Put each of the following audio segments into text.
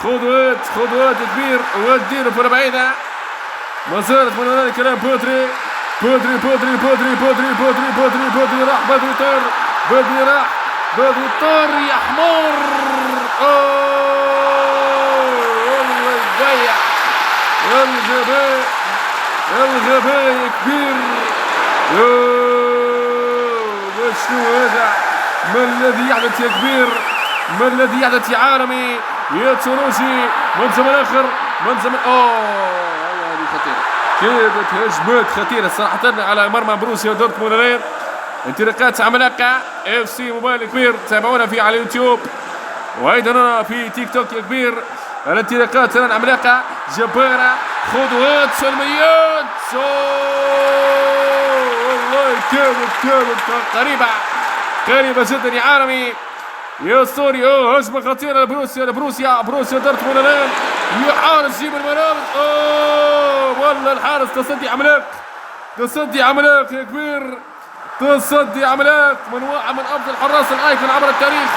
خذ وقت كبير وديله كرة بعيدة. ما زالت من هنالك كلام بودري راح بدري طار يا حمار. والله يضيع الغباء كبير. شنو هذا؟ ما الذي يحدث يا كبير؟ ما الذي يحدث يا عالمي يا تونسي؟ منظم الاخر منظم هذه خطيره. كانت هجمات خطيره صراحه على مرمى بروسيا دورتموند. انطلاقات عملاقه اف سي موبايل كبير. تابعونا في على اليوتيوب وايضا في تيك توك يا كبير. الانطلاقات عملاقه جباره. خطوات سلميات. والله كانت قريبه جدا يا عالمي يا اسطوري. هجمه خطيره لبروسيا دورتموند الان. يحارس جيب المنافس. والله الحارس تصدي عملاق يا كبير. تصدي عملاق من واحد من افضل حراس الايكون عبر التاريخ.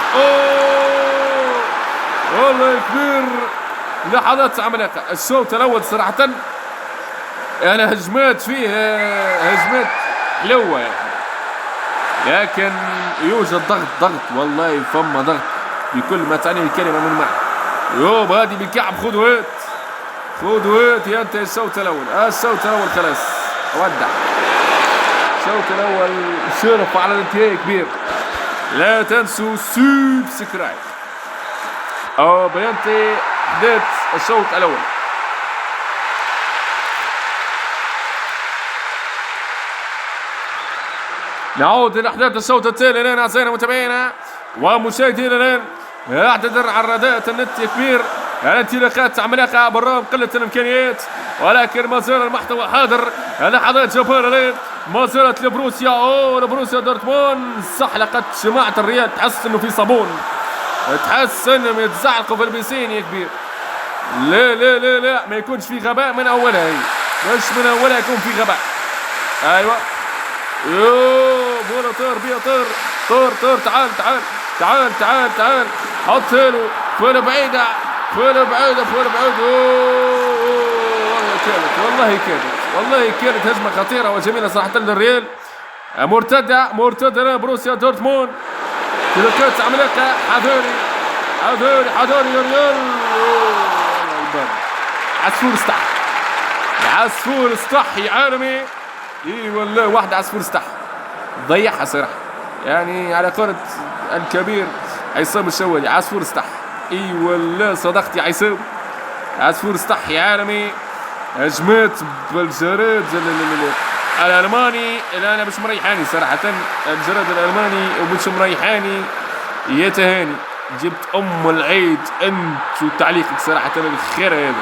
والله يا كبير لحظات عملاقه. الشوط الاول صراحه يعني هجمات حلوه يعني. لكن يوجد ضغط والله فما ضغط بكل ما تعنيه الكلمه من معنى. هذه بالكعب. خذ وقت يا انت. الشوط الاول خلاص ودع. الشوط الاول شرف على الانتهاء كبير. لا تنسوا سبسكرايب بيانتي احداث الشوط الاول. نعود الى احداث الشوط التالي الان اعزائنا متابعينا ومشاهدينا الان. اعتذر عن رداءة النت يا كبير. انطلاقات عملاقه بالرغم قله الامكانيات ولكن ما زال المحتوى حاضر. لحظات جبارة الان ما زالت لبروسيا دورتموند. صح لقد جماعه الريال تحس انه في صابون. تحس انهم يتزعقوا في البيسين يا كبير. لا ما يكونش في غباء من اولها. هي مش من اولها يكون في غباء. ايوه بولا طير بيها طير. تعال حط له فولا بعيدة. والله كانت هجمة خطيرة وجميلة صراحة للريال. مرتدة بروسيا دورتموند. تلقات عملاقة. حذاري يا ريال. عصفور استح يا عالمي. والله واحد عصفور استح ضيعها صراحة يعني على قولة الكبير عصام الشوالي. عصفور استح. والله صدقت يا عصام. عصفور استح يا عالمي. هجمات بالجراد الالماني. انا مش مريحاني صراحة الجراد الالماني ومش مريحاني يا تهاني. جبت العيد انت وتعليقك صراحة الخير هذا.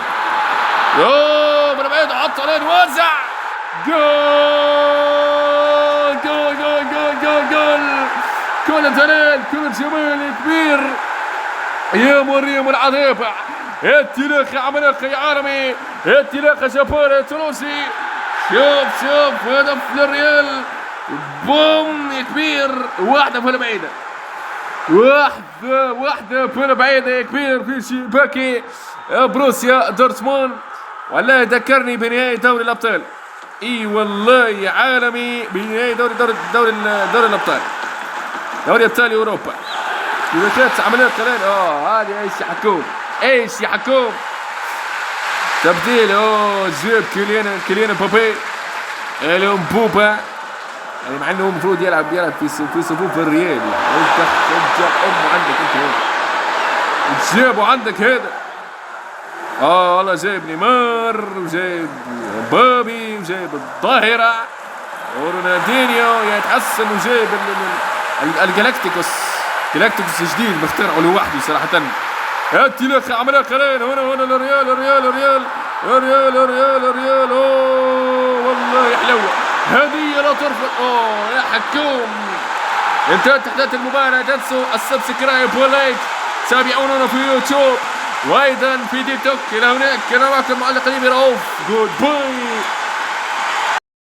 من بعيد حط عليه وزع. جول كل دلال كل جمال كبير يا مريم العذاب. انطلاقة عملاقة يا عالمي. انطلاقة جبارة يا تونسي. شوف هدف للريال. بوم يا كبير. واحدة فولا بعيدة يا كبير في شباكي بروسيا دورتموند. والله ذكرني بنهائي دوري الابطال. والله يا عالمي بنهائي دوري الابطال. دوري ابطال اوروبا. كانت عمليات قليل. هذه ايش يحكم تبديل. جاب كيليان مبابي الامبوبا يعني مع انه المفروض يلعب في صفوف الريال. عندك انت جابوا عندك هذا. والله جايب نيمار وجايب بابي وجايب الظاهرة ورونالدينيو. يتحسن وجايب الجلاكتيكوس جديد مخترعه لوحده صراحة. انطلاقة عملاقة لين هنا الريال. والله حلوة هدية لا ترفض. يا حكوم انتهت احداث المباراة. تنسوا السبسكرايب واللايك. تابعونا في يوتيوب وايضا في تيك توك. الى هناك كان معكم معلق قريب. رؤوف. جود باي.